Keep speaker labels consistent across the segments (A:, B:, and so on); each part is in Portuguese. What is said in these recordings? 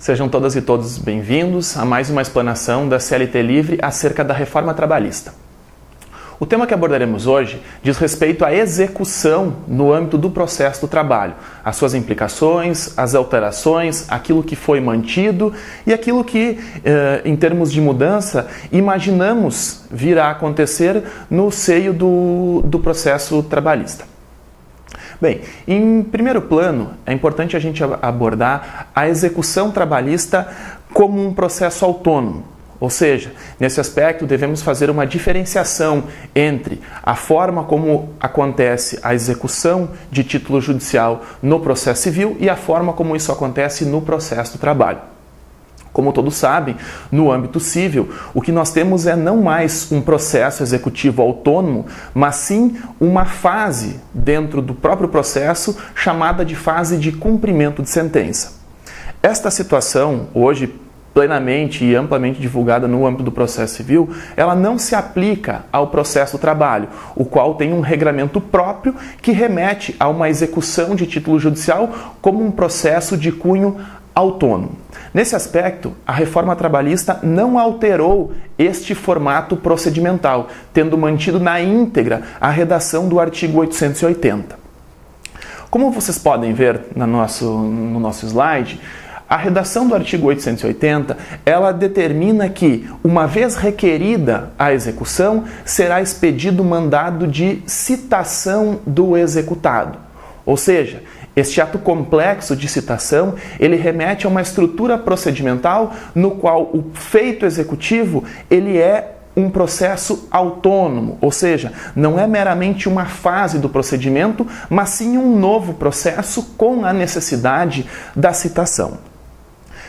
A: Sejam todas e todos bem-vindos a mais uma explanação da CLT Livre acerca da reforma trabalhista. O tema que abordaremos hoje diz respeito à execução no âmbito do processo do trabalho, as suas implicações, as alterações, aquilo que foi mantido e aquilo que, em termos de mudança, imaginamos vir a acontecer no seio do processo trabalhista. Bem, em primeiro plano, é importante a gente abordar a execução trabalhista como um processo autônomo. Ou seja, nesse aspecto devemos fazer uma diferenciação entre a forma como acontece a execução de título judicial no processo civil e a forma como isso acontece no processo do trabalho. Como todos sabem, no âmbito civil, o que nós temos é não mais um processo executivo autônomo, mas sim uma fase dentro do próprio processo chamada de fase de cumprimento de sentença. Esta situação, hoje plenamente e amplamente divulgada no âmbito do processo civil, ela não se aplica ao processo do trabalho, o qual tem um regramento próprio que remete a uma execução de título judicial como um processo de cunho autônomo. Nesse aspecto, a reforma trabalhista não alterou este formato procedimental, tendo mantido na íntegra a redação do artigo 880. Como vocês podem ver no nosso slide, a redação do artigo 880, ela determina que, uma vez requerida a execução, será expedido o mandado de citação do executado. Ou seja, este ato complexo de citação, ele remete a uma estrutura procedimental no qual o feito executivo, ele é um processo autônomo, ou seja, não é meramente uma fase do procedimento, mas sim um novo processo com a necessidade da citação.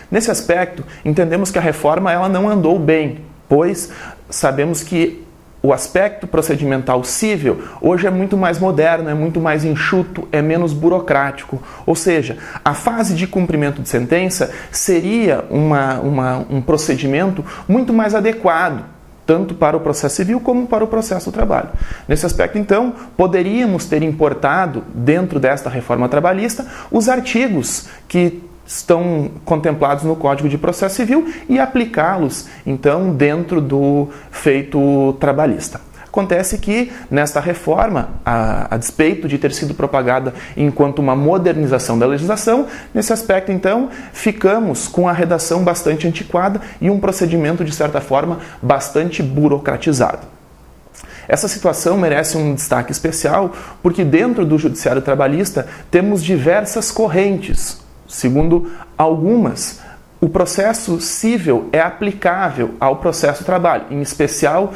A: Nesse aspecto, entendemos que a reforma ela não andou bem, pois sabemos que o aspecto procedimental civil hoje é muito mais moderno, é muito mais enxuto, é menos burocrático. Ou seja, a fase de cumprimento de sentença seria um procedimento muito mais adequado, tanto para o processo civil como para o processo do trabalho. Nesse aspecto, então, poderíamos ter importado, dentro desta reforma trabalhista, os artigos que estão contemplados no Código de Processo Civil e aplicá-los, então, dentro do feito trabalhista. Acontece que, nesta reforma, a despeito de ter sido propagada enquanto uma modernização da legislação, nesse aspecto, então, ficamos com a redação bastante antiquada e um procedimento, de certa forma, bastante burocratizado. Essa situação merece um destaque especial porque, dentro do Judiciário Trabalhista, temos diversas correntes. Segundo algumas, o processo civil é aplicável ao processo do trabalho, em especial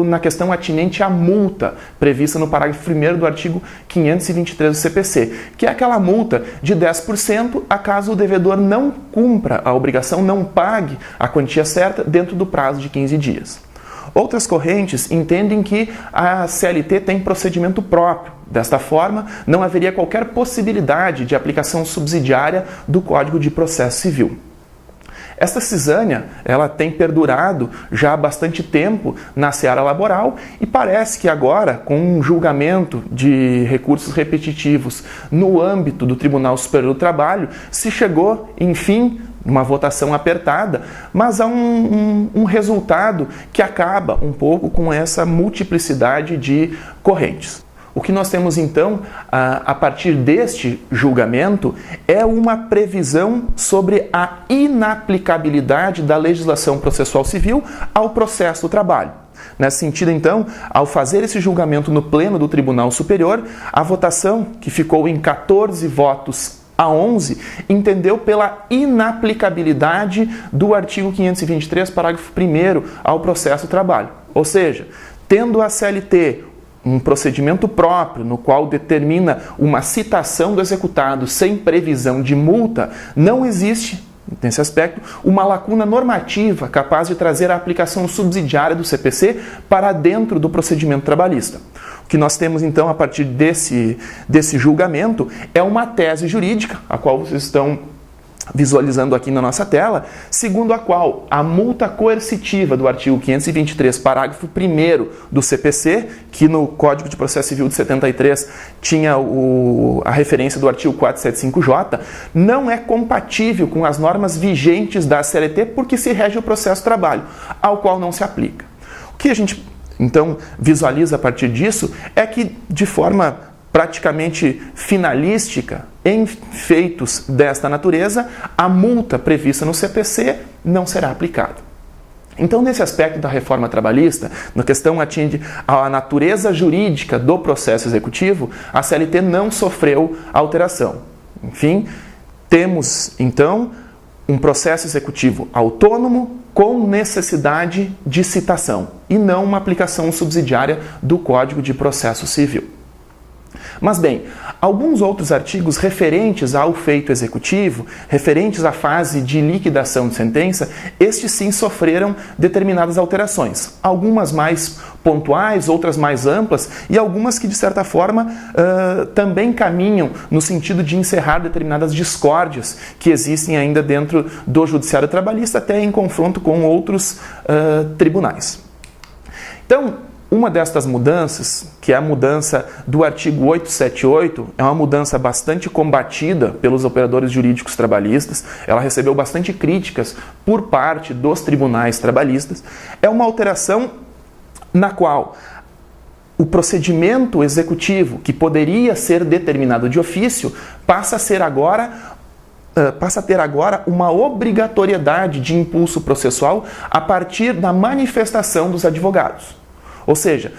A: na questão atinente à multa prevista no parágrafo 1º do artigo 523 do CPC, que é aquela multa de 10% a caso o devedor não cumpra a obrigação, não pague a quantia certa dentro do prazo de 15 dias. Outras correntes entendem que a CLT tem procedimento próprio. Desta forma, não haveria qualquer possibilidade de aplicação subsidiária do Código de Processo Civil. Esta cisânia, ela tem perdurado já há bastante tempo na seara laboral e parece que agora, com um julgamento de recursos repetitivos no âmbito do Tribunal Superior do Trabalho, se chegou, enfim, uma votação apertada, mas há um resultado que acaba um pouco com essa multiplicidade de correntes. O que nós temos então, a partir deste julgamento, é uma previsão sobre a inaplicabilidade da legislação processual civil ao processo do trabalho. Nesse sentido, então, ao fazer esse julgamento no pleno do Tribunal Superior, a votação, que ficou em 14 votos a 11, entendeu pela inaplicabilidade do artigo 523, parágrafo 1º, ao processo do trabalho. Ou seja, tendo a CLT um procedimento próprio no qual determina uma citação do executado sem previsão de multa, não existe, nesse aspecto, uma lacuna normativa capaz de trazer a aplicação subsidiária do CPC para dentro do procedimento trabalhista. O que nós temos, então, a partir desse julgamento é uma tese jurídica, a qual vocês estão visualizando aqui na nossa tela, segundo a qual a multa coercitiva do artigo 523, parágrafo 1º do CPC, que no Código de Processo Civil de 73 tinha a referência do artigo 475J, não é compatível com as normas vigentes da CLT porque se rege o processo de trabalho, ao qual não se aplica. O que a gente, então, visualiza a partir disso é que, de forma praticamente finalística, em feitos desta natureza, a multa prevista no CPC não será aplicada. Então, nesse aspecto da reforma trabalhista, na questão atinge à natureza jurídica do processo executivo, a CLT não sofreu alteração. Enfim, temos, então, um processo executivo autônomo com necessidade de citação e não uma aplicação subsidiária do Código de Processo Civil. Mas bem, alguns outros artigos referentes ao feito executivo, referentes à fase de liquidação de sentença, estes sim sofreram determinadas alterações. Algumas mais pontuais, outras mais amplas e algumas que, de certa forma, também caminham no sentido de encerrar determinadas discórdias que existem ainda dentro do Judiciário Trabalhista, até em confronto com outros tribunais. Então, uma destas mudanças, que é a mudança do artigo 878, é uma mudança bastante combatida pelos operadores jurídicos trabalhistas, ela recebeu bastante críticas por parte dos tribunais trabalhistas, é uma alteração na qual o procedimento executivo, que poderia ser determinado de ofício, passa a ter agora uma obrigatoriedade de impulso processual a partir da manifestação dos advogados. Ou seja,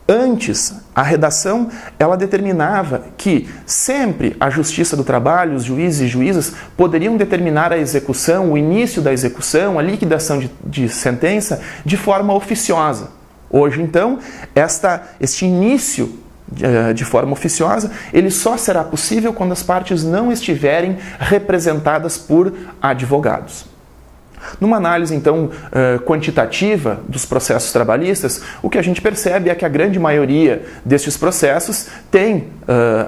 A: antes, a redação ela determinava que sempre a Justiça do Trabalho, os juízes e juízas poderiam determinar a execução, o início da execução, a liquidação de sentença de forma oficiosa. Hoje, então, este início de forma oficiosa, ele só será possível quando as partes não estiverem representadas por advogados. Numa análise, então, quantitativa dos processos trabalhistas, o que a gente percebe é que a grande maioria destes processos tem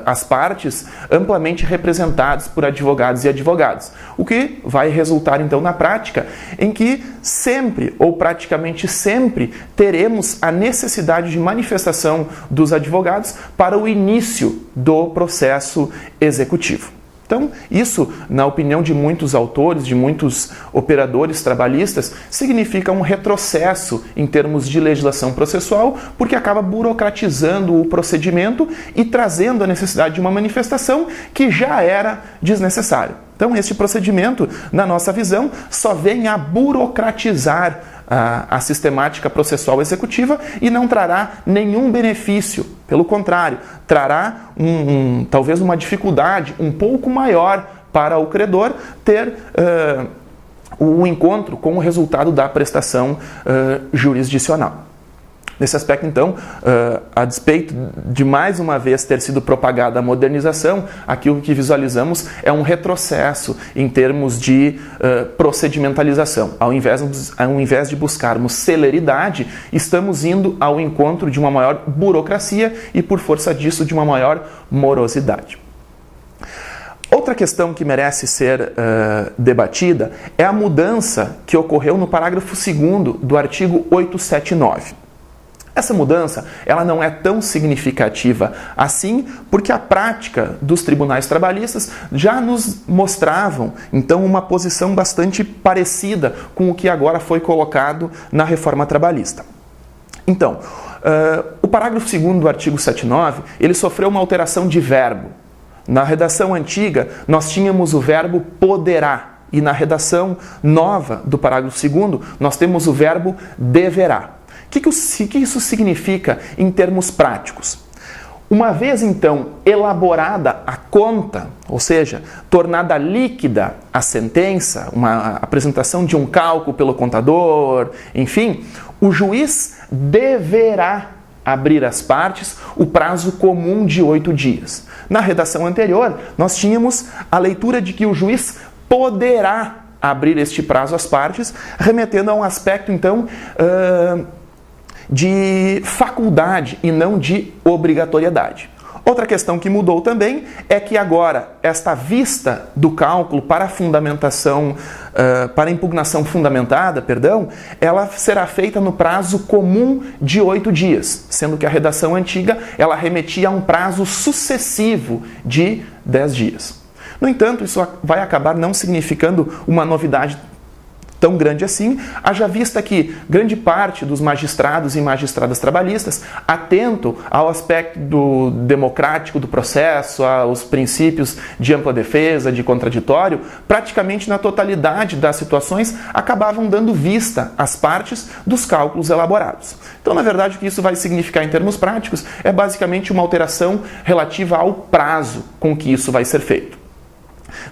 A: as partes amplamente representadas por advogados e advogadas, o que vai resultar, então, na prática, em que sempre, ou praticamente sempre, teremos a necessidade de manifestação dos advogados para o início do processo executivo. Então, isso, na opinião de muitos autores, de muitos operadores trabalhistas, significa um retrocesso em termos de legislação processual, porque acaba burocratizando o procedimento e trazendo a necessidade de uma manifestação que já era desnecessária. Então, este procedimento, na nossa visão, só vem a burocratizar a sistemática processual executiva e não trará nenhum benefício. Pelo contrário, trará talvez uma dificuldade um pouco maior para o credor ter o encontro com o resultado da prestação jurisdicional. Nesse aspecto, então, a despeito de mais uma vez ter sido propagada a modernização, aquilo que visualizamos é um retrocesso em termos de procedimentalização. Ao invés de buscarmos celeridade, estamos indo ao encontro de uma maior burocracia e, por força disso, de uma maior morosidade. Outra questão que merece ser debatida é a mudança que ocorreu no parágrafo 2º do artigo 879. Essa mudança ela não é tão significativa assim, porque a prática dos tribunais trabalhistas já nos mostravam, então, uma posição bastante parecida com o que agora foi colocado na reforma trabalhista. Então, o parágrafo 2º do artigo 79, ele sofreu uma alteração de verbo. Na redação antiga, nós tínhamos o verbo poderá, e na redação nova do parágrafo 2º, nós temos o verbo deverá. O que isso significa em termos práticos? Uma vez, então, elaborada a conta, ou seja, tornada líquida a sentença, uma apresentação de um cálculo pelo contador, enfim, o juiz deverá abrir às partes o prazo comum de 8 dias. Na redação anterior, nós tínhamos a leitura de que o juiz poderá abrir este prazo às partes, remetendo a um aspecto, então, de faculdade e não de obrigatoriedade. Outra questão que mudou também é que agora esta vista do cálculo para a fundamentação, para a impugnação fundamentada, ela será feita no prazo comum de 8 dias, sendo que a redação antiga ela remetia a um prazo sucessivo de 10 dias. No entanto, isso vai acabar não significando uma novidade tão grande assim, haja vista que grande parte dos magistrados e magistradas trabalhistas, atento ao aspecto democrático do processo, aos princípios de ampla defesa, de contraditório, praticamente na totalidade das situações acabavam dando vista às partes dos cálculos elaborados. Então, na verdade, o que isso vai significar em termos práticos é basicamente uma alteração relativa ao prazo com que isso vai ser feito.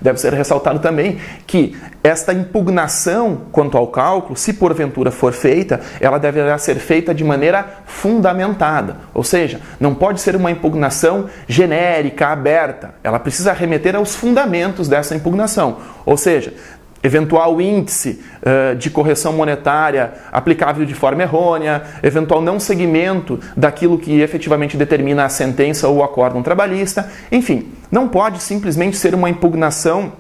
A: Deve ser ressaltado também que esta impugnação quanto ao cálculo, se porventura for feita, ela deverá ser feita de maneira fundamentada. Ou seja, não pode ser uma impugnação genérica, aberta. Ela precisa remeter aos fundamentos dessa impugnação. Ou seja, eventual índice de correção monetária aplicável de forma errônea, eventual não seguimento daquilo que efetivamente determina a sentença ou o acórdão trabalhista, enfim, não pode simplesmente ser uma impugnação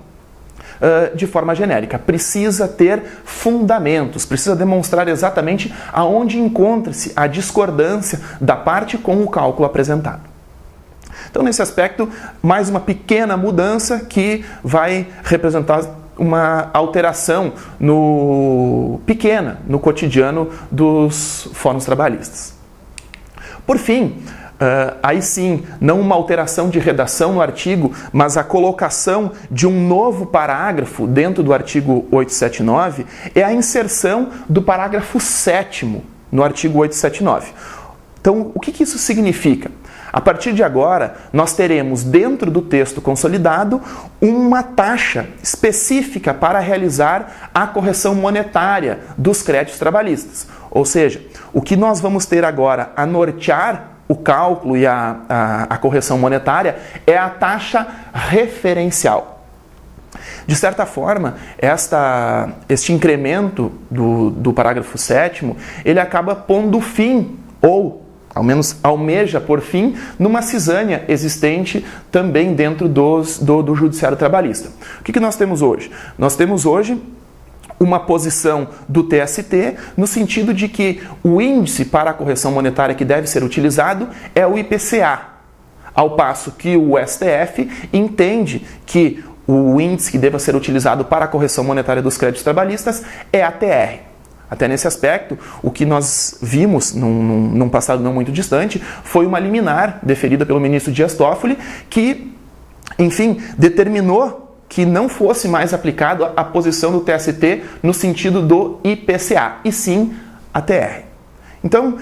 A: de forma genérica. Precisa ter fundamentos, precisa demonstrar exatamente aonde encontra-se a discordância da parte com o cálculo apresentado. Então, nesse aspecto, mais uma pequena mudança que vai representar uma alteração pequena no cotidiano dos fóruns trabalhistas. Por fim, aí sim, não uma alteração de redação no artigo, mas a colocação de um novo parágrafo dentro do artigo 879 é a inserção do parágrafo 7º no artigo 879. Então, o que isso significa? A partir de agora, nós teremos dentro do texto consolidado uma taxa específica para realizar a correção monetária dos créditos trabalhistas. Ou seja, o que nós vamos ter agora a nortear o cálculo e a correção monetária é a taxa referencial. De certa forma, este incremento do parágrafo 7º, ele acaba pondo fim, ou ao menos almeja por fim, numa cisânia existente também dentro do judiciário trabalhista. O que nós temos hoje? Nós temos hoje uma posição do TST no sentido de que o índice para a correção monetária que deve ser utilizado é o IPCA, ao passo que o STF entende que o índice que deva ser utilizado para a correção monetária dos créditos trabalhistas é a TR. Até nesse aspecto, o que nós vimos num passado não muito distante foi uma liminar deferida pelo ministro Dias Toffoli que, enfim, determinou que não fosse mais aplicado a posição do TST no sentido do IPCA, e sim a TR. Então,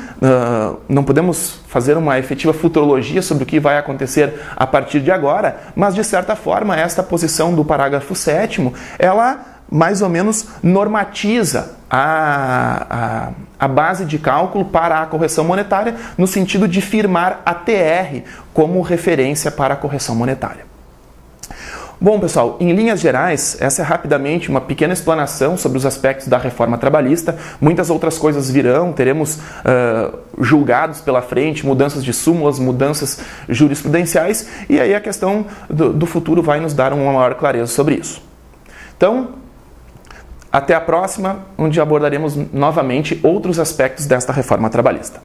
A: não podemos fazer uma efetiva futurologia sobre o que vai acontecer a partir de agora, mas, de certa forma, esta posição do parágrafo 7º, ela mais ou menos normatiza a base de cálculo para a correção monetária no sentido de firmar a TR como referência para a correção monetária. Bom, pessoal, em linhas gerais, essa é rapidamente uma pequena explanação sobre os aspectos da reforma trabalhista. Muitas outras coisas virão, teremos julgados pela frente, mudanças de súmulas, mudanças jurisprudenciais, e aí a questão do futuro vai nos dar uma maior clareza sobre isso. Então, até a próxima, onde abordaremos novamente outros aspectos desta reforma trabalhista.